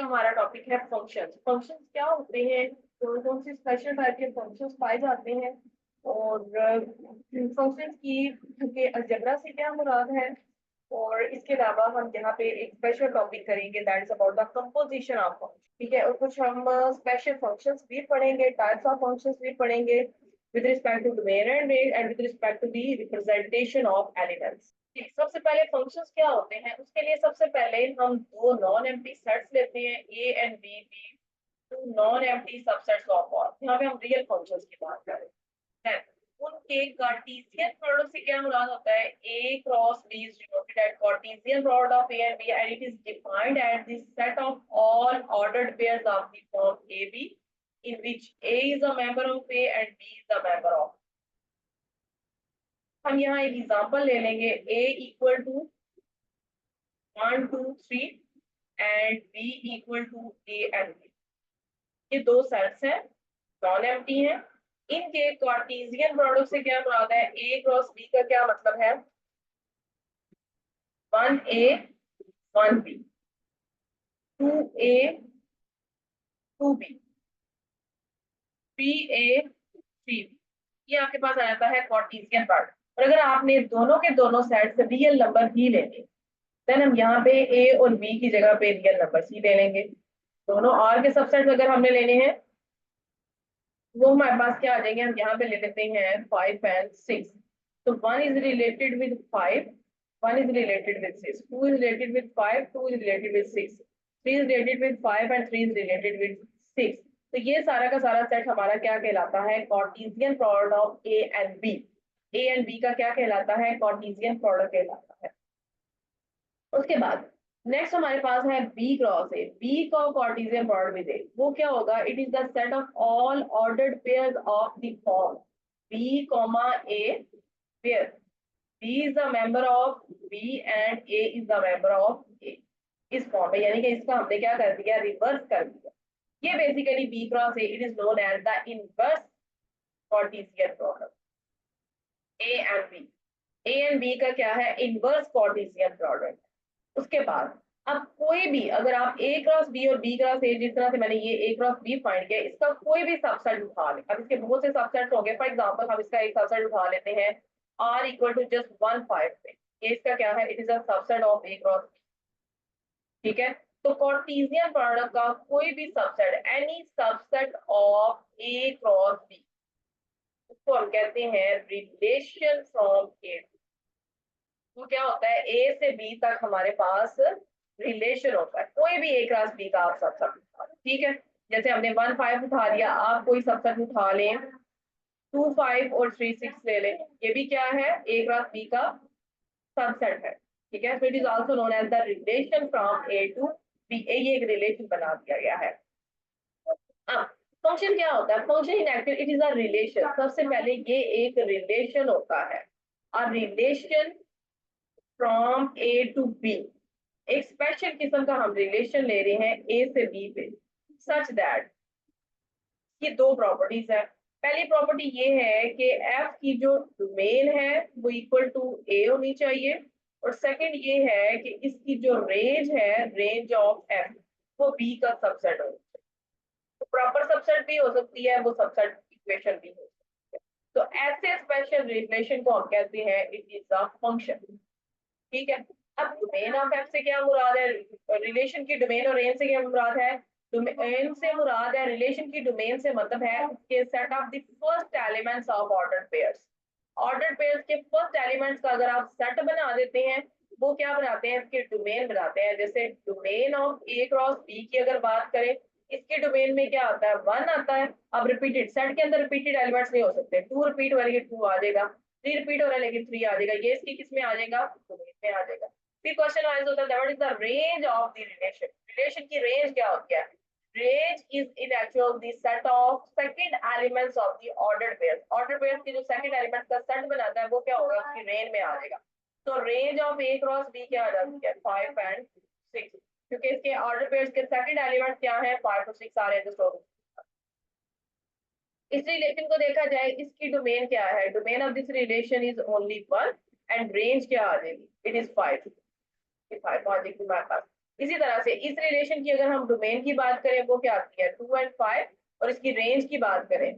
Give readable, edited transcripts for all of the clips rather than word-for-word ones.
हमारा टॉपिक है functions. Functions क्या होते हैं, कौन कौन से स्पेशल टाइप के फंक्शंस पाए जाते हैं, और फंक्शंस की अलजेब्रा से क्या मुराद है। और इसके अलावा हम यहाँ पे एक स्पेशल टॉपिक करेंगे, that is about the composition of function. ठीक है, और कुछ हम स्पेशल फंक्शंस भी पढ़ेंगे, टाइप्स ऑफ फंक्शंस भी पढ़ेंगे with respect to domain and range and with respect to the representation of elements. सबसे पहले फंक्शंस क्या होते हैं, उसके लिए सबसे पहले हम दो नॉन एम्प्टी सेट्स लेते हैं, A and B, B two non empty subsets of all. यहाँ पे हम रियल फंक्शंस की बात कर रहे हैं। उनके कार्टेशियन प्रोडक्ट से क्या मुराद होता है, a cross b is denoted as Cartesian product of a and b and it is defined as the set of all ordered pairs of the form AB in which a is a member of a and b is a member of। हम यहाँ एक example ले लेंगे, a equal to 1 2 3 and b equal to a and b। ये दो sets हैं, non empty हैं। इनके कार्टेशियन प्रोडक्ट से क्या मुराद है, a क्रॉस b का क्या मतलब है, 1a 1b 2a 2b 3a 3b। ये आपके पास आ जाता है कार्टेशियन प्रोडक्ट। और अगर आपने दोनों के दोनों सेट्स रियल नंबर ही लेने, देन हम यहाँ पे a और b की जगह पे रियल नंबर ही ले लेंगे। दोनों r के सबसेट्स अगर हमने लेने हैं वो हमारे पास क्या आ जाएंगे, हम यहाँ पे ले लेते हैं 5 and 6। तो 1 is related with 5, 1 is related with 6, 2 is related with 5, 2 is related with 6, 3 is related with 5 and 3 is related with 6। तो ये सारा का सारा सेट हमारा क्या कहलाता है, Cartesian product of a and b। a and b का क्या कहलाता है, कार्टेशियन प्रोडक्ट कहलाता है। उसके बाद नेक्स्ट हमारे पास है b क्रॉस a। b का कार्टेशियन प्रोडक्ट भी दे, वो क्या होगा, it is the set of all ordered pairs of the form b a where b is the member of b and a is the member of a। इस form में, यानी कि इसका हमने क्या कर दिया, रिवर्स कर दिया। ये basically b cross a, it is known as the inverse Cartesian product a and b। a and b का क्या है, इनवर्स कार्टेशियन प्रोडक्ट। उसके बाद अब कोई भी, अगर आप a क्रॉस b और b क्रॉस a, जिस तरह से मैंने ये a क्रॉस b फाइंड किया, इसका कोई भी सबसेट उठा ले। अब इसके बहुत से सबसेट्स हो गए, फॉर एग्जांपल हम इसका एक सबसेट उठा लेते हैं r इक्वल टू जस्ट 1 5 पे। ये इसका क्या है, it is a subset of a cross b। ठीक है, तो कार्टेशियन प्रोडक्ट का कोई भी subset, any subset of a cross b, उसको हम कहते हैं रिलेशन फ्रॉम a। वो क्या होता है, a से b तक हमारे पास रिलेशन होता है, कोई भी a क्रॉस b का आप सबसेट उठा लें। ठीक है, जैसे हमने 1 5 उठा लिया, आप कोई सबसेट उठा लें 2 5 और 3 6 ले लें, ये भी क्या है, a क्रॉस b का सबसेट है। ठीक है, so it is also known as the relation from a to b। ये एक रिलेशन बना दिया गया है। अब फंक्शन क्या होता है, function in actual it is a relation. सबसे पहले ये एक रिलेशन होता है, अ relation from a to b। एक स्पेशल किस्म का हम रिलेशन ले रहे हैं a से b पे, सच दैट ये दो प्रॉपर्टीज है। पहली प्रॉपर्टी ये है कि f की जो डोमेन है वो इक्वल टू a होनी चाहिए, और सेकंड ये है कि इसकी जो रेंज है, रेंज ऑफ f, वो b का सबसेट हो। तो प्रॉपर सबसेट भी हो सकती है, वो सबसेट इक्वेशन भी हो सकती है। तो ऐसे स्पेशल रिलेशन को हम कहते हैं इट इज अ फंक्शन। ठीक है, अब डोमेन ऑफ एफ से क्या मुराद है, रिलेशन की डोमेन और रेंज से क्या मुराद है, डोमेन से मुराद है, रिलेशन की डोमेन से मतलब है उसके set of the first elements of ordered pairs. Ordered pairs के फर्स्ट एलिमेंट्स का अगर आप सेट बना देते हैं, वो क्या बनाते हैं, इसके डोमेन बनाते हैं। जैसे domain of A cross B की अगर बात करें, इसके डोमेन में क्या आता है, 1 आता है। अब रिपीटेड सेट के अंदर रिपीटेड एलिमेंट्स नहीं हो सकते, 2 रिपीट हो रही 2 आ जाएगा, 3 रिपीट हो रहा है लेकिन 3 आ जाएगा। ये इसकी किस में आ जाएगा, डोमेन में आ जाएगा। फिर क्वेश्चन आइज होता है what is the range of the relation. Relation की रेंज क्या होती है, range is in actual the set of second elements of the ordered pairs। ordered pairs की जो second elements का set बनाता है वो क्या होगा, उसकी रेंज में आ जाएगा। तो range of a cross b क्या आ जाती है, 5 and 6, क्योंकि इसके ordered pairs के second elements क्या है, 5 और 6 आ रहे हैं। तो इस रिलेशन को देखा जाए, इसकी डोमेन क्या है, domain of this relation is only 1 and range क्या आ जाएगी, इट इज 5। 5 आ जाएगी हमारे पास। इसी तरह से इस रिलेशन की अगर हम डोमेन की बात करें वो क्या आती है 2 एंड 5, और इसकी रेंज की बात करें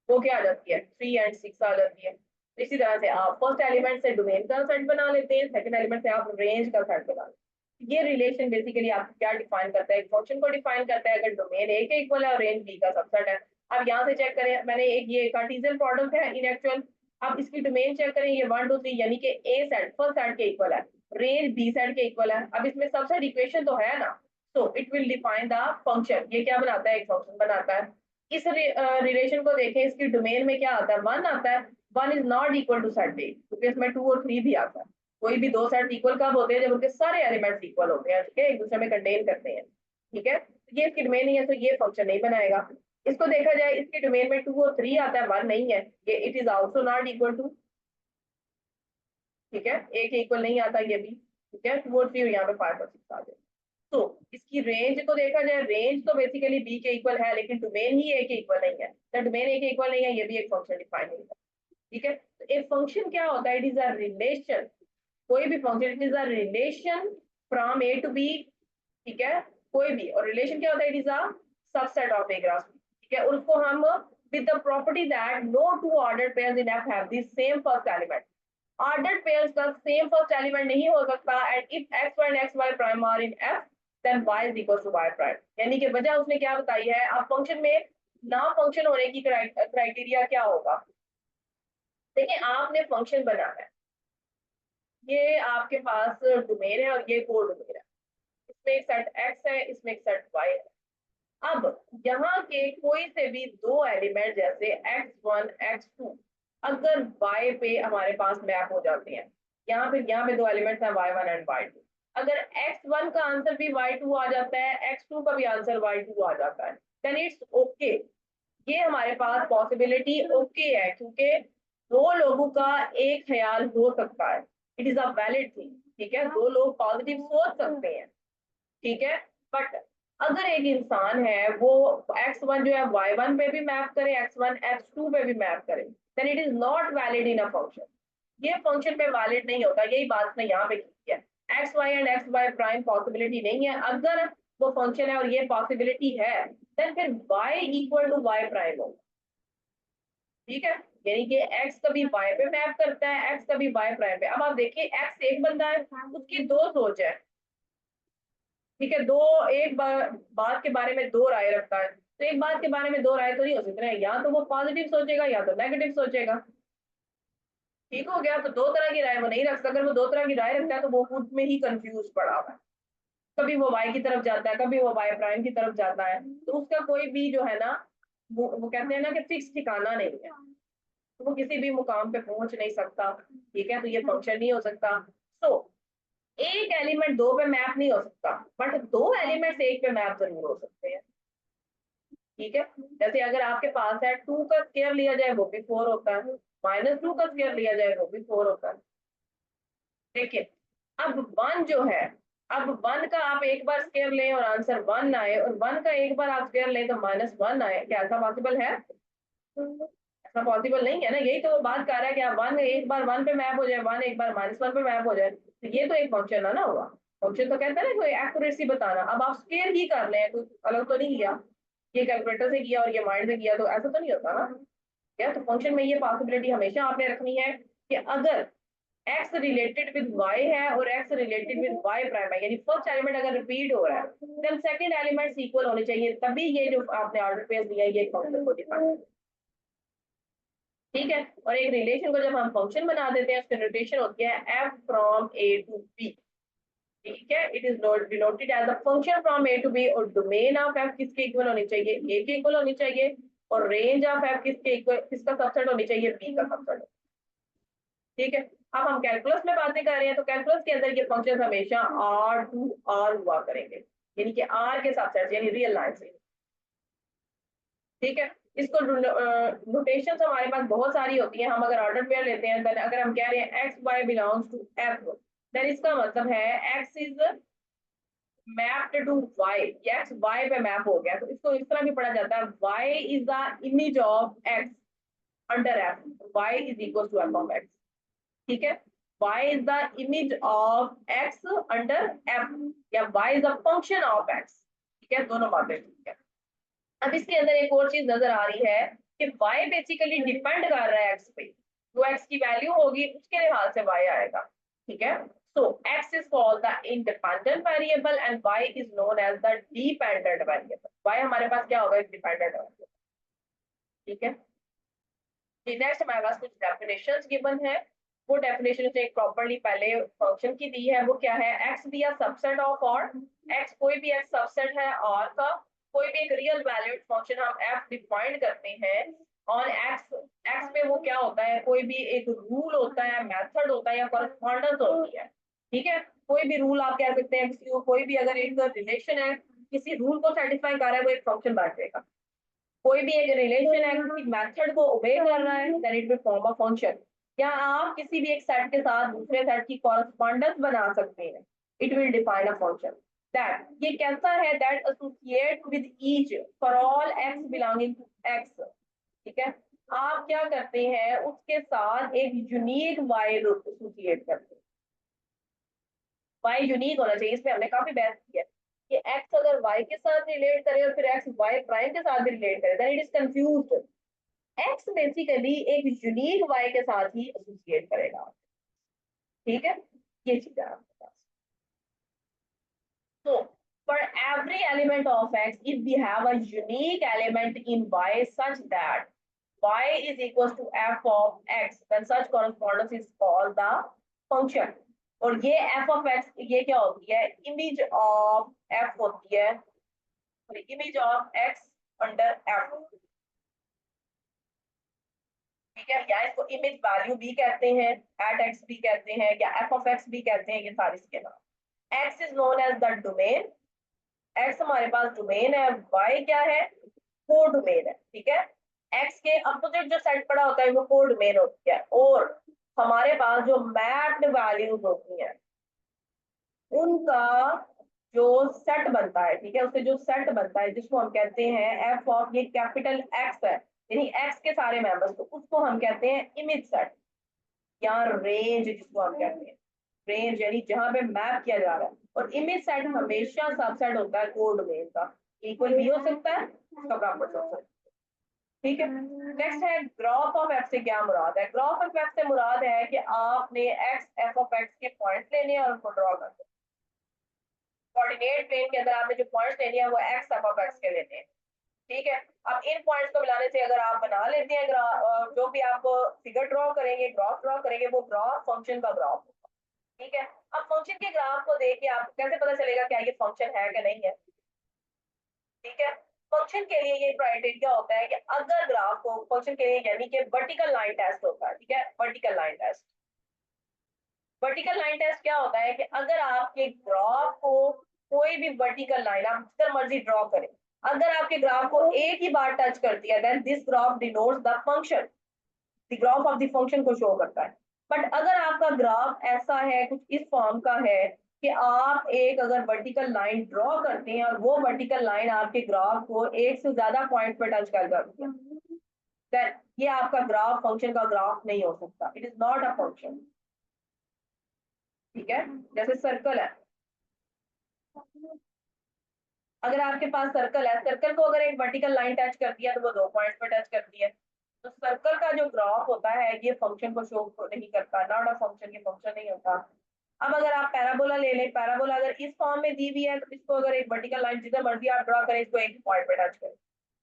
वो क्या आ जाती है 3 एंड 6 आ जाती है। तो इसी तरह से आप फर्स्ट एलिमेंट से डोमेन का सेट बना लेते हैं, सेकंड एलिमेंट से आप रेंज का सेट बना लेते हैं। ये रिलेशन बेसिकली आपको क्या डिफाइन करता है, एक फंक्शन को डिफाइन करता है अगर डोमेन ए के इक्वल है और रेंज बी का सबसेट है। अब यहाँ से चेक करें, मैंने एक ये कार्टेशियन प्रोडक्ट है इन एक्चुअल, अब इसकी डोमेन चेक करें, ये 1 2 3 यानी कि ए सेट फर्स्ट सेट के इक्वल है, रेंज बी सेट के इक्वल है। अब इसमें सबसेट इक्वेशन तो है ना, तो it will define the function. ये क्या बनाता है, एक फंक्शन बनाता है। इस रिलेशन को देखें, इसकी डोमेन में क्या आता है 1 आता है। 1 is not equal to set A, क्योंकि इसमें 2 और 3 भी आता है। कोई भी दो सेट इक्वल कब होते हैं, जब उनके सारे एलिमेंट्स इक्वल होते हैं, ठीक है, एक दूसरे में कंटेन करते हैं। ठीक है, तो ये इसकी डोमेन नहीं है, तो ये फंक्शन नहीं बनाएगा। इसको देखा जाए, इसकी डोमेन में 2 और 3 आता है, 1 नहीं है, ये it is also not equal to, ठीक है, ए के इक्वल नहीं आता ये भी, ठीक है, 2 और 3 यहाँ पे 5 और 6 आ जाए। तो इसकी रेंज को देखा जाए, रेंज तो बेसिकली बी के इक्वल है, लेकिन डोमेन ही ए के इक्वल नहीं है, तो डोमेन ए के इक्वल नहीं है, ये भी एक फंक्शन डिफाइन नहीं है। ठीक है, तो एक फंक्शन क्या होता है, इट इज अ रिलेशन, कोई भी function it is a relation from A to B, ठीक है, कोई भी, और रिलेशन क्या होता है, it is a subset of a graph, ठीक है, और उसको हम with the property that no two ordered pairs in F have the same first element. Ordered pairs का सेम फर्स्ट एलिमेंट नहीं हो सकता, and if X Y and X Y prime are in F then Y is equal to Y prime. यानी कि वजह उसने क्या बताई है, अब फंक्शन में ना फंक्शन होने की क्राइटेरिया क्या होगा। देखिए, आपने फंक्शन बनाना है, ये आपके पास डोमेन है और ये कोड डोमेन है, इसमें एक सेट एक्स है, इसमें एक सेट वाई है। अब यहाँ के कोई से भी दो एलिमेंट जैसे x1 x2 अगर y पे हमारे पास मैप हो जाते हैं, यहाँ पे दो एलिमेंट्स हैं y1 एंड y2, अगर x1 का आंसर भी y2 आ जाता है, x2 का भी आंसर y2 आ जाता है, देन इट्स ओके। ये हमारे पास पॉसिबिलिटी ओके है, क्योंकि दो लोगों का एक ख्याल हो सकता है, it is a valid thing, ठीक है, दो लोग पॉजिटिव सोच सकते हैं, ठीक है। बट अगर एक इंसान है वो x1 जो है y1 पे भी मैप करे, x1 x2 पे भी मैप करे, then it is not valid in a function, ये फंक्शन पे वैलिड नहीं होता। यही बात ने यहाँ पे की है, X Y and X Y prime possibility नहीं है, अगर वो फंक्शन है और ये पॉसिबिलिटी है, देन फिर y equal to Y prime होगा, ठीक है। यानी कि x कभी y पे मैप करता है, x कभी y प्राइम पे। अब आप देखिए, x एक बंदा है, उसकी दो सोच है, ठीक है, दो एक बात के बारे में दो राय रखता है, तो एक बात के बारे में दो राय तो नहीं हो सकते हैं, या तो वो पॉजिटिव सोचेगा या तो नेगेटिव सोचेगा, ठीक हो गया। तो दो तरह की राय वो नहीं रख सकता, अगर वो दो तरह की राय रखता है तो वो खुद में ही कंफ्यूज पड़ा हुआ है, कभी वो वाई की तरफ जाता है, कभी वो वाई प्राइम की तरफ जाता है, तो उसका कोई भी जो है ना, वो कहते हैं ना कि फिक्स ठिकाना नहीं है, तो वो किसी भी मुकाम पे पहुंच नहीं सकता, ठीक है, तो ये फंक्शन नहीं हो सकता। तो एक एलिमेंट दो पे मैप नहीं हो सकता, बट दो एलिमेंट्स एक पे मैप जरूर हो सकते हैं, ठीक है। जैसे अगर आपके पास है 2 का स्क्वायर लिया जाए वो भी 4 होता है, -2 का स्क्वायर लिया जाए वो भी 4 होता है, देखिए। अब 1 जो है, अब 1 का आप एक बार स्क्वायर लें और आंसर 1 आए, और 1 का एक बार आप स्क्वायर लें तो -1 आए, क्या ऐसा पॉसिबल है? ऐसा पॉसिबल नहीं है ना, यही तो वो बात कर रहा है कि आप 1 एक बार 1 पे मैप हो जाए, 1 एक बार -1 पे मैप हो जाए, तो ये तो एक फंक्शन है ना हुआ। फंक्शन तो कहता है ना कोई एक्यूरेसी बताना, अब आप स्क्वायर ही कर लें, कुछ अलग तो नहीं किया, ये कैलकुलेटर से किया और ये माइंड से किया, तो ऐसा तो नहीं होता ना, क्या। तो फंक्शन में ये पॉसिबिलिटी हमेशा आपने रखनी है कि अगर x रिलेटेड विद y है और x related with y prime है, यानी फर्स्ट एलिमेंट अगर रिपीट हो रहा है, देन सेकंड एलिमेंट्स इक्वल होने चाहिए, तभी ये जो आपने ऑर्डर पेयर दिया है ये फंक्शन को डिफाइन, ठीक है। और एक रिलेशन को जब हम फंक्शन बना देते हैं, उसकी नोटेशन होती है f from a to b, ठीक है, it is denoted as the function from a to b, और डोमेन ऑफ f किसके इक्वल होनी चाहिए, a के इक्वल होनी चाहिए, और रेंज ऑफ f किसके इक्वल, किसका सबसेट होनी चाहिए, b का सबसेट, ठीक है। अब हम कैलकुलस में बातें कर रहे हैं, तो कैलकुलस के अंदर ये फंक्शन हमेशा r टू r हुआ करेंगे, यानी कि r के सबसेट, यानी रियल लाइन से, ठीक है। इसको नोटेशंस हमारे पास बहुत सारी होती हैं, हम अगर ऑर्डर पेयर लेते हैं, then अगर हम कह रहे हैं x y belongs to f, then इसका मतलब है x is mapped to y, x y पे मैप हो गया, तो इसको इस तरह भी पढ़ा जाता है, y is the image of x under f, y is equal to f of x, ठीक है। y is the image of x under f या y is the function of x, ठीक है, दोनों बातें ठीक है। अब इसके अंदर एक और चीज नजर आ रही है कि y बेसिकली डिपेंड कर रहा है x पे, जो x की वैल्यू होगी उसके लिहाज से y आएगा, ठीक है। So x is called the independent variable and y is known as the dependent variable. y हमारे पास क्या होगा, डिपेंडेंट variable, ठीक है। नेक्स्ट हमारे पास कुछ डेफिनेशंस गिवन है, वो डेफिनेशन से एक प्रॉपर्ली पहले फंक्शन की दी है, वो क्या है, x be a subset of और, x कोई भी x सबसेट है और का, कोई भी एक रियल वैल्यूड फंक्शन हम f डिफाइन करते हैं और x में वो क्या होता है, कोई भी एक रूल होता है, मेथड होता है या कॉरेस्पॉन्डेंस होती है, ठीक है। कोई भी रूल आप कह सकते हैं, किसी को कोई भी अगर एक रिलेशन है किसी रूल को सेटिस्फाई कर रहा है वो एक फंक्शन बन जाएगा। कोई भी एक रिलेशन है किसी मेथड को ओबे कर रहा है then it will form a function. या आप किसी भी एक सेट के साथ दूसरे सेट की कॉरेस्पॉन्डेंस बना सकते हैं, it will define a function. That ये कैसा है, that associate with each for all x belonging to x, ठीक है। आप क्या करते हैं, उसके साथ एक यूनिक वाई एसोसिएट करते हैं, वाई यूनिक होना चाहिए, इसमें हमने काफी बहस की है कि x अगर y के साथ रिलेट करे और फिर x y प्राइम के साथ भी रिलेट करे then it is confused. x basically एक यूनिक y के साथ ही एसोसिएट करेगा, ठीक है, ये चीज है आपके पास। So for every element of x, if we have a unique element in y such that y is equals to f of x, then such correspondence is called the function। और ये f of x ये क्या होती है, image of f होती है, image of x under f, ठीक है। या इसको इमेज वैल्यू भी कहते हैं, एट x भी कहते हैं या f of x भी कहते हैं, ये सारे इसके नाम। x is known as the domain, x हमारे पास डोमेन है, y क्या है, को डोमेन है, ठीक है। x के अपोजिट जो सेट पड़ा होता है वो को डोमेन होती है, और हमारे पास जो मैप्ड वैल्यूज होती हैं उनका जो सेट बनता है, ठीक है, उससे जो सेट बनता है जिसको हम कहते हैं एफ ऑफ, ये कैपिटल एक्स है यानी एक्स के सारे मेंबर्स, तो उसको हम कहते हैं इमेज सेट या रेंज, जिसको हम कहते हैं रेंज, यानी जहां पे मैप किया जा रहा है। और इमेज सेट हमेशा सबसेट होता है कोड डोमेन का, इक्वल भी हो सकता है, उसका बराबर हो सकता है, ठीक है। नेक्स्ट है ग्राफ ऑफ एफ से क्या मुराद है, ग्राफ ऑफ एफ से मुराद है कि आपने एक्स एफ ऑफ एक्स के पॉइंट्स लेने हैं और उनको ड्रॉ करना है। कोऑर्डिनेट प्लेन के अंदर आपने जो पॉइंट्स लेने हैं वो एक्स एफ ऑफ एक्स के लेने हैं, ठीक है। अब इन पॉइंट्स को मिलाने से अगर आप बना लेते हैं जो भी आप फिगर ड्रॉ करेंगे, ग्राफ ड्रॉ करेंगे, वो ग्राफ फंक्शन का ग्राफ होगा, ठीक है। अब फंक्शन के ग्राफ को देख के आप कैसे पता चलेगा क्या ये फंक्शन है कि नहीं है, ठीक है। फंक्शन के लिए ये क्राइटेरिया होता है कि अगर ग्राफ को फंक्शन के लिए यानी कि वर्टिकल लाइन टेस्ट होता है, ठीक है, vertical line test. Vertical line test क्या होता है कि अगर आपके ग्राफ को कोई भी वर्टिकल लाइन आप जितना मर्जी ड्रॉ करें, अगर आपके ग्राफ को एक ही बार टच कर दिया then this graph denotes the function, the graph of the function को शो करता है। बट अगर आपका ग्राफ ऐसा है, कुछ इस फॉर्म का है कि आप एक अगर वर्टिकल लाइन ड्रॉ करते हैं और वो वर्टिकल लाइन आपके ग्राफ को एक से ज्यादा पॉइंट पर टच कर जाती है, देन ये आपका ग्राफ फंक्शन का ग्राफ नहीं हो सकता, it is not a function, ठीक है। जैसे सर्कल है, अगर आपके पास सर्कल है, सर्कल को अगर एक वर्टिकल लाइन टच करती है तो वो दो पॉइंट्स पर टच करती है, तो सर्कल का जो ग्राफ होता है ये फंक्शन को शो नहीं करता, नॉट अ फंक्शन, ये फंक्शन नहीं होता। अब अगर आप पैराबोला ले लें, पैराबोला अगर इस फॉर्म में दी हुई है तो इसको अगर एक वर्टिकल लाइन जितना मर्जी आप ड्रॉ करें, इसको एक पॉइंट पे टच करें,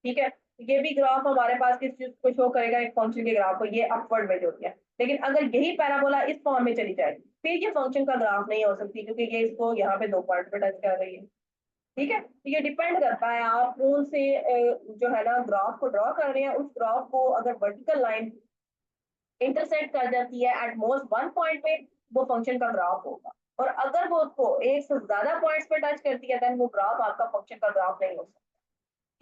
ठीक है। ये भी ग्राफ हमारे पास किस चीज को शो करेगा, एक फंक्शन के ग्राफ को, ये अपवर्ड में जो है। लेकिन अगर यही पैराबोला इस फॉर्म में चली जाए फिर ये फंक्शन का ग्राफ नहीं हो सकती, क्योंकि ये इसको यहाँ पे दो पॉइंट पे टच कर रही है, ठीक है। तो ये डिपेंड करता है आप कौन से जो है ना ग्राफ को ड्रॉ कर रहे हैं, उस ग्राफ को अगर वर्टिकल लाइन इंटरसेक्ट कर जाती है एट मोस्ट वन पॉइंट पे, वो फंक्शन का ग्राफ होगा। और अगर वो उसको एक से ज्यादा पॉइंट्स पे टच करती है देन वो ग्राफ आपका फंक्शन का ग्राफ नहीं हो सकता,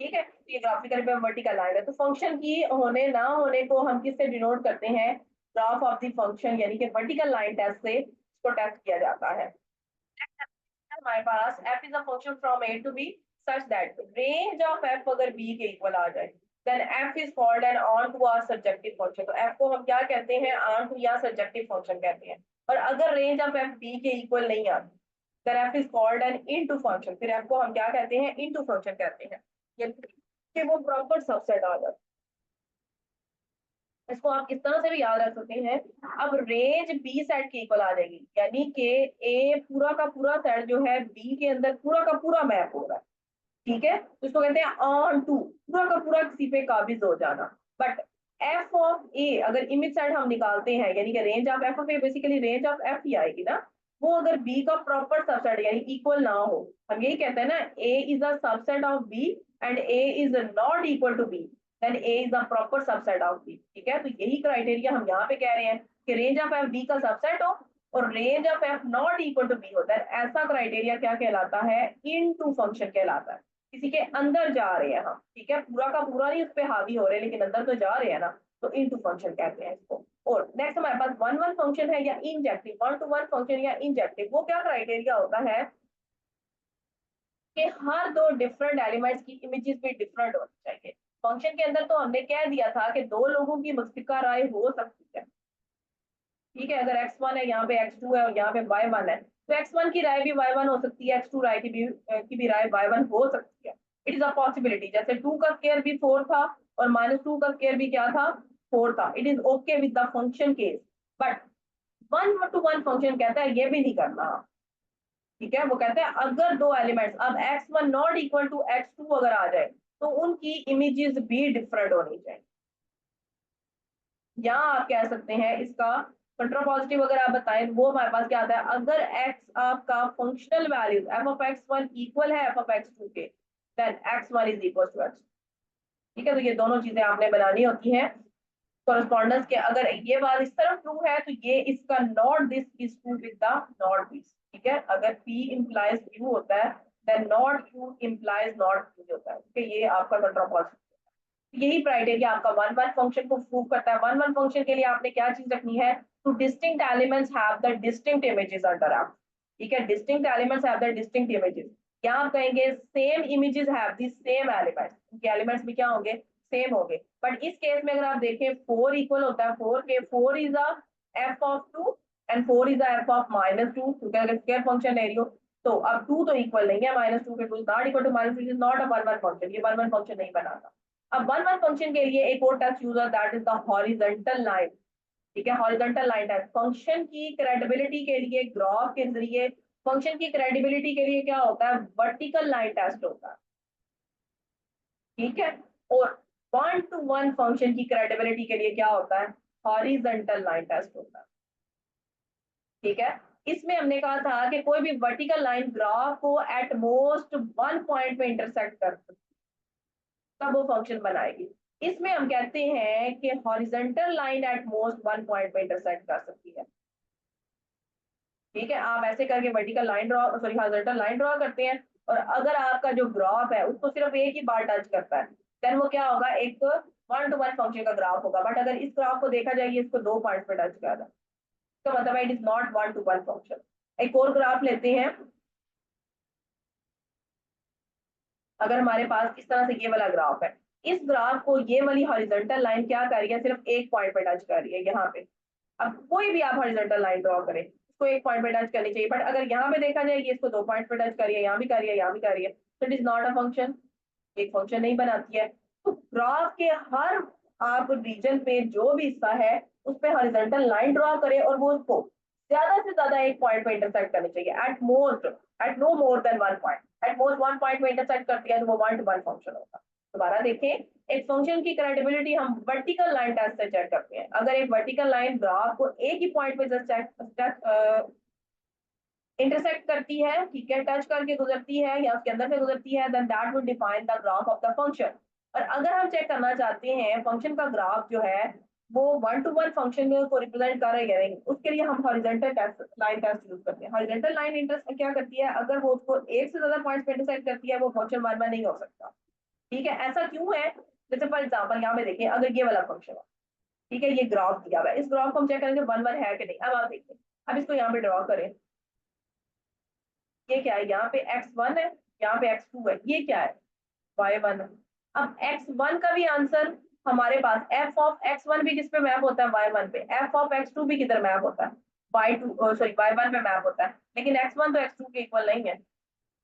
ठीक है। तो ये ग्राफिकल पे वर्टिकल लाइन है, तो फंक्शन की होने ना होने को हम किससे डिनोट करते हैं, ग्राफ ऑफ द फंक्शन, यानी कि वर्टिकल लाइन टेस्ट से इसको टेस्ट किया जाता है। हमारे पास f is a function from a to b such that range of f अगर b के इक्वल आ जाए then f is called an onto or surjective function। तो f को हम क्या कहते हैं, onto या surjective function कहते हैं। और अगर रेंज ऑफ एफ बी के इक्वल नहीं आती then f is called an into function। फिर f को हम क्या कहते हैं, into function कहते हैं, यानी कि वो प्रॉपर सबसेट आ जाता है। इसको आप इस तरह से भी याद रख सकते हैं, अब रेंज बी सेट के इक्वल आ जाएगी, यानी कि ए पूरा का पूरा सेट जो है बी के अंदर पूरा का पूरा मैप हो रहा है, ठीक है, तो इसको कहते हैं ऑन टू, पूरा का पूरा किसी पे काबिज हो जाना। बट एफ ऑफ ए अगर इमेज सेट हम निकालते हैं, यानी कि range of f of a basically range of f ही आएगी ना, वो अगर बी का प्रॉपर सबसेट यानी इक्वल ना हो, हम यही कहते हैं ना A is a subset of B and A is not equal to B, then A is a proper subset of B, ठीक है, तो यही क्राइटेरिया हम यहाँ पे कह रहे हैं कि रेंज ऑफ एफ बी का सबसेट हो और range of f not equal to b होता है, ऐसा क्राइटेरिया क्या कहलाता है, इनटू फंक्शन कहलाता है। किसी के अंदर जा रहे हैं हम, ठीक है, पूरा का पूरा नहीं उस पर हावी हो रहे हैं लेकिन अंदर तो जा रहे हैं ना, तो इनटू फंक्शन कहते हैं इसको। और नेक्स्ट हमारे पास वन वन फंक्शन है या injective, one to one function या इंजेक्टिव, वो क्या क्राइटेरिया होता है कि हर दो डिफरेंट एलिमेंट्स की इमेजेस भी डिफरेंट होनी चाहिए। फंक्शन के अंदर तो हमने कह दिया था कि दो लोगों की मुश्तरका राय हो सकती है, ठीक है, अगर x1 है यहाँ पे x2 है और यहाँ पे y1 है, तो x1 की राय भी y1 हो सकती है, x2 राय की भी राय y1 हो सकती है, इट इज अ पॉसिबिलिटी। जैसे 2 का स्क्वायर भी 4 था और -2 का स्क्वायर भी क्या था, 4 था, it is okay with the function case. But one to one function कहता है ये भी नहीं करना, ठीक है, वो कहते हैं अगर दो एलिमेंट्स अब x1 not equal to x2 अगर आ जाए तो उनकी इमेजेस भी डिफरेंट होनी चाहिए। यहाँ आप कह सकते हैं इसका कंट्रा पॉजिटिव अगर आप बताएं तो वो हमारे पास क्या आता है, अगर x आपका functional value f of x1 equal है f ऑफ x2 के, then x1 is equal to x, ठीक है, तो ये दोनों चीजें आपने बनानी होती हैं कोरस्पॉन्डेंस के। अगर ये बात इस तरफ ट्रू है तो ये इसका not this is true with the not this, ठीक है, अगर p इंप्लाइज q होता है then not q implies not p होता है, ठीक है, ये आपका कंट्रा पॉजिटिव। यही क्राइटेरिया आपका वन वन फंक्शन को प्रूव करता है। वन वन फंक्शन के लिए आपने क्या चीज रखनी है, two distinct elements have the distinct images under आप, ठीक है, distinct elements have the distinct images. क्या आप कहेंगे same images have the same elements, उनके एलिमेंट्स भी क्या होंगे, सेम होंगे। बट इस केस में अगर आप देखें 4 इक्वल होता है 4 के, 4 is a F of 2 and 4 is a F of -2, क्योंकि अगर स्क्वायर फंक्शन ले रही हो तो अब 2 तो इक्वल नहीं है, -2 के 2 is not equal to -2 is not a one one function, ये वन वन फंक्शन नहीं बनाता। अब वन वन फंक्शन के लिए एक और टेस्ट यूज है that is the horizontal line, ठीक है, हॉरिजॉन्टल लाइन टेस्ट। फंक्शन की क्रेडिबिलिटी के लिए ग्राफ के जरिए, फंक्शन की क्रेडिबिलिटी के लिए क्या होता है, वर्टिकल लाइन टेस्ट होता है, ठीक है, और वन टू वन फंक्शन की क्रेडिबिलिटी के लिए क्या होता है, हॉरिजॉन्टल लाइन टेस्ट होता है, ठीक है। इसमें हमने कहा था कि कोई भी वर्टिकल लाइन ग्राफ को एट मोस्ट वन पॉइंट पे इंटरसेक्ट कर सकती है, तब वो फंक्शन बनाएगी। इसमें हम कहते हैं कि horizontal line at most one point पे इंटरसेक्ट कर सकती है, ठीक है, आप ऐसे करके vertical line draw sorry horizontal line draw करते हैं और अगर आपका जो ग्राफ है उसको सिर्फ एक ही बार टच करता है देन वो क्या होगा, एक वन टू वन फंक्शन का ग्राफ होगा। बट अगर इस ग्राफ को देखा जाए इसको दो पॉइंट पे टच कर रहा है, तो मतलब it is not one to one function. एक और ग्राफ लेते हैं, अगर हमारे पास इस तरह से ये वाला ग्राफ है, इस ग्राफ को ये वाली हॉरिजॉन्टल लाइन क्या कर रही है, सिर्फ एक पॉइंट पे टच कर रही है यहाँ पे। अब कोई भी आप हॉरिजॉन्टल लाइन ड्रॉ करें इसको एक पॉइंट पे टच करनी चाहिए, बट अगर यहाँ पे देखा जाए ये इसको दो पॉइंट पे टच कर रही है, यहाँ भी कर रही है, यहाँ भी कर रही है, तो it is not a function, एक फंक्शन नहीं बनाती है। तो ग्राफ के हर आप रीजन पे जो भी हिस्सा है उस पे हॉरिजॉन्टल लाइन ड्रॉ करें और वो उसको ज्यादा से ज्यादा एक पॉइंट पे इंटरसेक्ट करनी चाहिए, at most at no more than one point, at most one point पे इंटरसेक्ट करती है तो वो वन टू वन फंक्शन होगा। दोबारा देखें, एक फंक्शन की क्रेडिबिलिटी हम वर्टिकल लाइन टेस्ट से चेक करते हैं। अगर एक वर्टिकल लाइन ग्राफ को एक ही पॉइंट पे जस्ट इंटरसेक्ट करती है, ठीक है, टच करके गुजरती है या उसके अंदर से गुजरती है, then that will define the graph of the function. और अगर हम चेक करना चाहते हैं फंक्शन का ग्राफ जो है वो वन टू वन फंक्शन को रिप्रेजेंट कर रही है नहीं, उसके लिए हम horizontal test line test use करते हैं। हॉरिजॉन्टल लाइन इंटरसेक्ट क्या करती है, अगर वो उसको एक से ज्यादा पॉइंट्स पे इंटरसेक्ट करती है वो फंक्शन वन में नहीं हो सकता, ठीक है, ऐसा क्यों है। जैसे फॉर एग्जाम्पल यहाँ पे देखिए, अगर ये वाला फंक्शन है, ठीक है, ये ग्राफ दिया हुआ है, इस ग्राफ को हम चेक करेंगे वन वन है कि नहीं। अब आप देखिए, अब इसको यहाँ पे ड्रॉ करें, ये क्या है, यहाँ पे x1 है, यहाँ पे x2 है, ये क्या है, y1 है। अब x1 का भी आंसर हमारे पास f ऑफ x1 भी किस पे मैप होता है, y1 पे, f ऑफ x2 भी किधर मैप होता है, y1 पे मैप होता है, लेकिन x1 तो x2 के इक्वल नहीं है।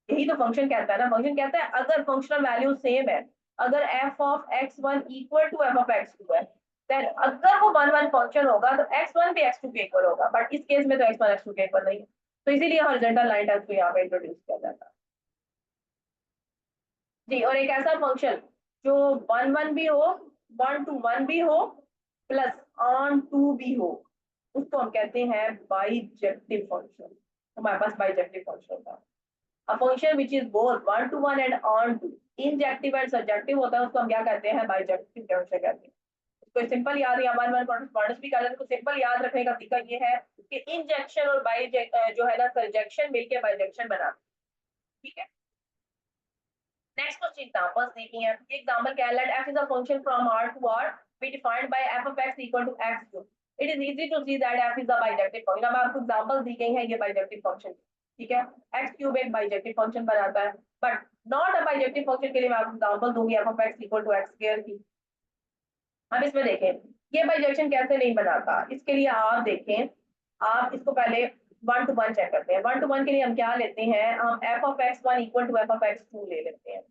यही तो फंक्शन कहता है ना, फंक्शन कहता है अगर फंक्शनल वैल्यू सेम है, अगर f of x1 equal to f of x2 है, देन अगर वो वन वन फंक्शन होगा तो x1 भी x2 के इक्वल होगा, बट इस केस में तो x1 x2 के इक्वल नहीं है, तो इसीलिए हॉरिजॉन्टल लाइन टेस्ट को यहाँ पे इंट्रोड्यूस किया जाता है जी। और एक ऐसा फंक्शन जो वन वन भी हो, वन टू वन भी हो, प्लस ऑन टू भी हो, उसको हम कहते हैं बाइजेक्टिव फंक्शन। हमारे पास बाइजेक्टिव फंक्शन था, a function which is both one to one and on to, injective and subjective होता है, उसको हम क्या कहते हैं, बाइजेक्टिव फंक्शन कहते हैं। इसको सिंपल याद, या वन वन कॉरेस्पॉन्डेंस भी कर लेते हैं, तो सिंपल याद रखने का तरीका ये है कि इंजेक्शन और जो है ना सब्जेक्शन मिलके बाइजेक्शन बना, ठीक है। नेक्स्ट कुछ एग्जांपल्स देखी हैं। एग्जांपल क्या है, late f is a function from R to R be defined by f of x equal to x cube, it is easy to see that f is a bijective function। अब आपको example दी गई है ये bijective function, ठीक है, x cube एक bijective function बनाता है, but not a bijective function के लिए मैं आपको एग्जांपल दूंगी f of x equal to x square की। अब इसमें देखें ये बाइजेक्शन कैसे नहीं बनाता, इसके लिए आप देखें, आप इसको पहले वन टू वन चेक करते हैं। वन टू वन के लिए हम क्या लेते हैं, हम f of x1 equal to f of x2 ले लेते हैं,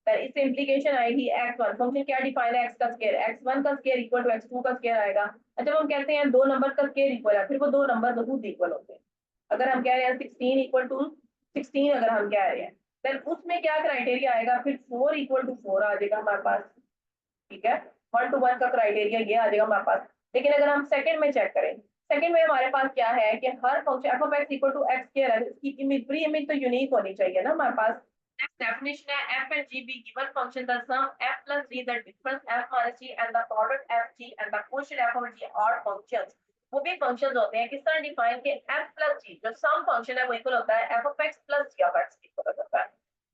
तो इससे इंप्लीकेशन आएगी x1 फंक्शन क्या डिफाइन है, x का स्क्वायर, x1 का स्क्वायर इक्वल टू x2 का स्क्वायर आएगा। अच्छा हम कहते हैं दो नंबर का स्क्वायर इक्वल है, फिर वो दो नंबर खुद इक्वल होते हैं। अगर हम कह रहे हैं 16 इक्वल टू 16, अगर हम कह रहे हैं देन उसमें क्या क्राइटेरिया आएगा, फिर 4 इक्वल टू 4 आ जाएगा हमारे पास, ठीक है, वन टू वन का क्राइटेरिया ये आ जाएगा हमारे पास। लेकिन अगर हम सेकंड में चेक करें, सेकंड में हमारे पास क्या है कि हर function f of x equal to x square है, इसकी इमेज प्री इमेज तो यूनिक होनी चाहिए ना हमारे पास। नेक्स्ट डेफिनेशन है f and g be given function the sum f plus g, the difference f minus g and the product f g and the quotient f over g are functions। वो भी functions होते हैं, किस तरह define के f plus g जो सम function है वो इक्वल होता है f of x plus g of x equal हो जाता है,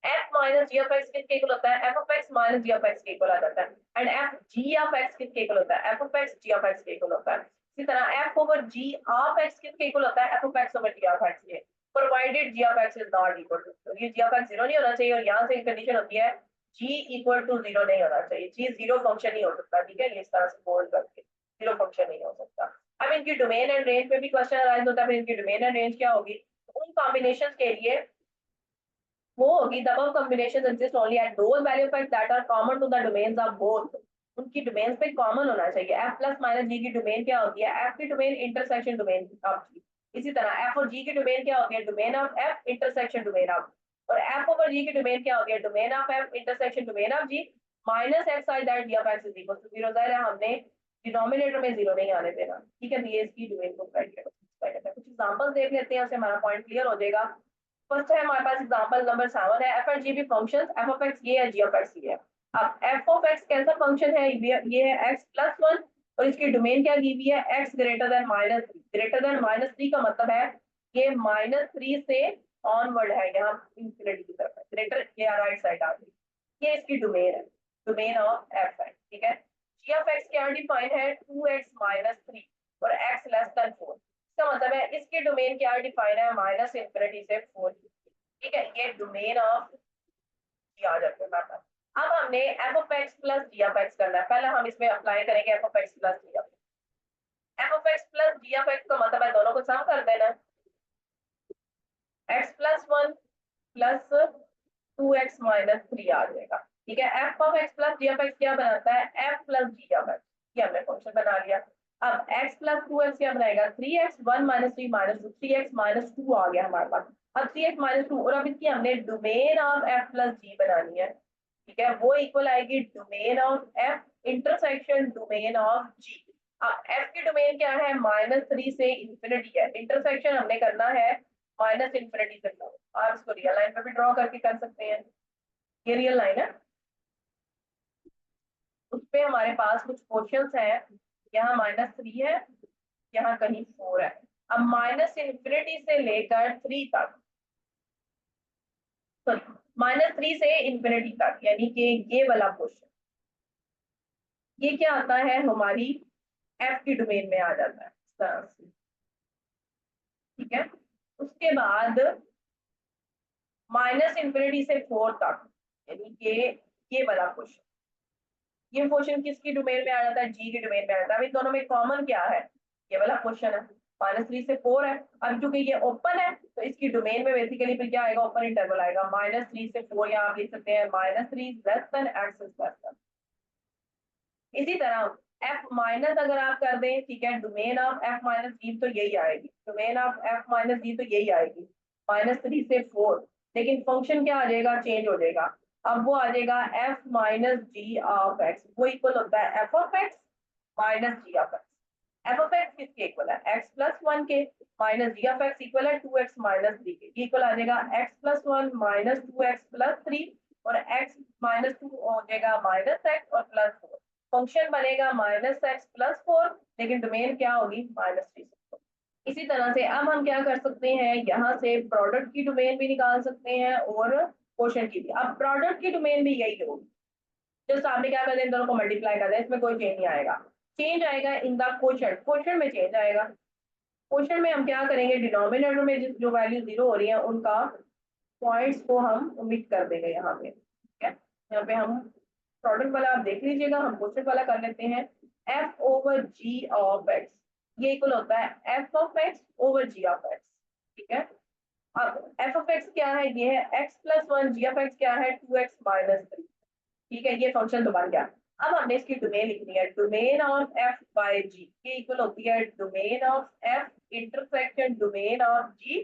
f minus g of x किसके इक्वल होता है, f of x minus g of x के इक्वल आ जाता है, and f g of x किसके इक्वल होता है, f of x g of x के इक्वल होता है। इसी तरह f over g of x किसके इक्वल होता है, f of x over g of x के, provided g of x is not equal to, ये g of x जीरो नहीं होना चाहिए, और यहाँ से कंडीशन होती है g इक्वल टू जीरो नहीं होना चाहिए, g जीरो फंक्शन नहीं हो सकता, ठीक है, इस तरह से बोल करके जीरो फंक्शन नहीं हो सकता। अब इनकी डोमेन एंड रेंज पे भी क्वेश्चन अराइज होता है, फिर इनकी डोमेन एंड रेंज क्या होगी, उन कॉम्बिनेशंस के लिए वो होगी the above combinations exist only at those value of x that are common to the domains of both, उनकी डोमेन्स पे कॉमन होना चाहिए। f प्लस माइनस g की डोमेन क्या होती है, f की domain intersection domain of g, इसी तरह f और g की डोमेन क्या होती है, domain of f intersection domain of, और f ओवर g की डोमेन क्या होती है, domain of f intersection domain of g minus x such that g of x is equal to 0। जाहिर है हमने डिनोमिनेटर में जीरो नहीं आने देना, ठीक है, ये इसकी डोमेन को क्राइटेरिया कुछ एग्जांपल्स देख लेते हैं, उससे हमारा पॉइंट क्लियर हो जाएगा। फर्स्ट है हमारे पास एग्जांपल नंबर 7 है, f एंड g भी फंक्शंस f ऑफ x ये है, g ऑफ x ये है। अब f ऑफ x कैसा फंक्शन है, ये है x प्लस 1, और इसकी डोमेन क्या दी हुई है, x greater than minus three, greater than minus three का मतलब है ये माइनस थ्री से ऑनवर्ड है, यहाँ इंफिनिटी की तरफ है, ग्रेटर ये राइट साइड आ गई, ये इसकी डोमेन है, डोमेन ऑफ f है, ठीक है। g ऑफ x क्या डिफाइन है, 2x माइनस थ्री और x लेस देन 4, इसका मतलब है इसकी डोमेन क्या डिफाइन है, माइनस इंफिनिटी से 4, ठीक है, ये डोमेन ऑफ आ जाते हैं। अब हमने f of x plus g of x करना है, पहले हम इसमें अप्लाई करेंगे f of x plus g of x, f of x plus g of x का मतलब है दोनों को सम कर देना, x plus 1 plus 2x minus 3 आ जाएगा, ठीक है। f of x plus g of x क्या बनाता है, f plus g of x, ये हमने फंक्शन बना लिया। अब x प्लस 2x क्या बनाएगा, 3x 1 minus 3 minus 2, 3x minus 2 आ गया हमारे पास। अब 3x माइनस 2, और अब इसकी हमने domain of f plus g बनानी है, ठीक है, वो इक्वल आएगी domain of f intersection domain of g। अब f की डोमेन क्या है, माइनस 3 से इंफिनिटी है, इंटरसेक्शन हमने करना है माइनस इंफिनिटी से 4, आप इसको रियल लाइन पे भी ड्रॉ करके कर सकते हैं, ये रियल लाइन है, उस पे हमारे पास कुछ क्वेश्चंस हैं, यहाँ माइनस 3 है, यहाँ कहीं 4 है। अब माइनस इंफिनिटी से लेकर 3 तक, सॉरी माइनस 3 से इंफिनिटी तक, यानी कि ये वाला क्वेश्चन ये क्या आता है, हमारी f की डोमेन में आ जाता है इस तरह से, ठीक है। उसके बाद माइनस इंफिनिटी से 4 तक, यानी कि ये वाला क्वेश्चन, ये क्वेश्चन किसकी डोमेन में आ जाता है, जी की डोमेन में आ जाता है। अब इन दोनों में कॉमन क्या है, ये वाला क्वेश्चन है, -3 से 4 है। अब क्योंकि ये ओपन है तो इसकी डोमेन में बेसिकली फिर क्या आएगा, ओपन इंटरवल आएगा। -3 से 4 यहाँ आप लिख सकते हैं -3 less than x is less then. इसी तरह f माइनस अगर आप कर दें, ठीक है, डोमेन ऑफ f माइनस जी तो यही आएगी, डोमेन ऑफ f माइनस जी तो यही आएगी, -3 से 4। लेकिन फंक्शन क्या आ जाएगा, चेंज हो जाएगा। अब वो आ जाएगा f minus g of x, वो इक्वल होता है f of x minus g of x। F of x किसके इक्वल है, x प्लस 1 के, minus g of x equal है 2x माइनस 3 के। ये इक्वल आ जाएगा x plus 1 minus 2x plus 3, और x माइनस 2 हो जाएगा माइनस x और प्लस 4। फंक्शन बनेगा माइनस एक्स प्लस 4, लेकिन डोमेन क्या होगी, -3 से 4। इसी तरह से अब हम क्या कर सकते हैं, यहाँ से प्रोडक्ट की डोमेन भी निकाल सकते हैं और क्वोशंट की भी। अब प्रोडक्ट की डोमेन भी यही होगी, जस्ट आपने क्या कर दिया, इन दोनों को मल्टीप्लाई कर दिया, इसमें कोई चेंज नहीं आएगा। चेंज आएगा इन द क्वोशंट, क्वोशंट में चेंज आएगा। क्वोशंट में हम क्या करेंगे, डिनोमिनेटर में जो वैल्यू 0 हो रही है उनका पॉइंट्स को हम ओमिट कर देंगे यहाँ पे, ठीक है। यहाँ पे हम प्रोडक्ट वाला आप देख लीजिएगा, हम क्वोशंट वाला कर लेते हैं। f over g of x, ये इक्वल होता है f of x over g of x, ठीक है। अब f ऑफ x क्या है, ये है x plus 1, g of x क्या है 2x माइनस 3, ठीक है। ये फंक्शन तो बन गया। अब हमने इसकी डोमेन लिखनी है, domain of f by g, ये इक्वल होती है domain of f intersection domain of g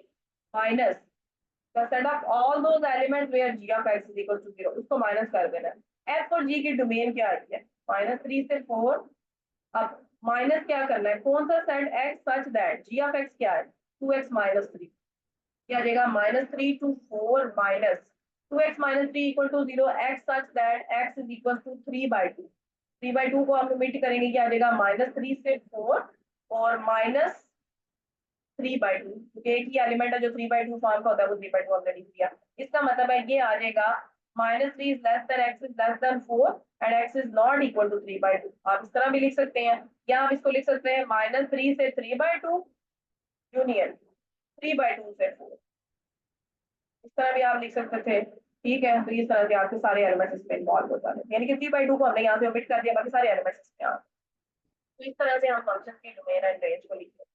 minus the set of all those elements where g of x is equal to 0, उसको माइनस कर देना है। f और g की डोमेन क्या आई है, -3 से 4। अब माइनस क्या करना है, कौन सा set x such that g of x क्या है 2x माइनस 3, क्या आ जाएगा -3 to 4 minus 2x minus 3 equal to 0, x such that x is equal to 3/2। 3/2 को हम ओमिट करेंगे, क्या आ जाएगा -3 से 4 और माइनस 3/2, क्योंकि एक ही एलिमेंट है जो 3/2 फॉर्म का होता है, वो 3/2 हमने लिख दिया। इसका मतलब है ये आ जाएगा -3 is less than x is less than 4 and x is not equal to 3/2। आप इस तरह भी लिख सकते हैं, या आप इसको लिख सकते हैं -3 से 3/2 यूनियन 3/2 से 4, इस तरह भी आप लिख सकते थे, ठीक है। तो इस तरह से आपके सारे एलिमेंट्स इसमें इन्वॉल्व हो जाते हैं, यानी कि 3/2 को हमने यहाँ से ओमिट कर दिया, बाकी सारे एलिमेंट्स इसमें आ। तो इस तरह से हम फंक्शन की डोमेन एंड रेंज को लिखते हैं।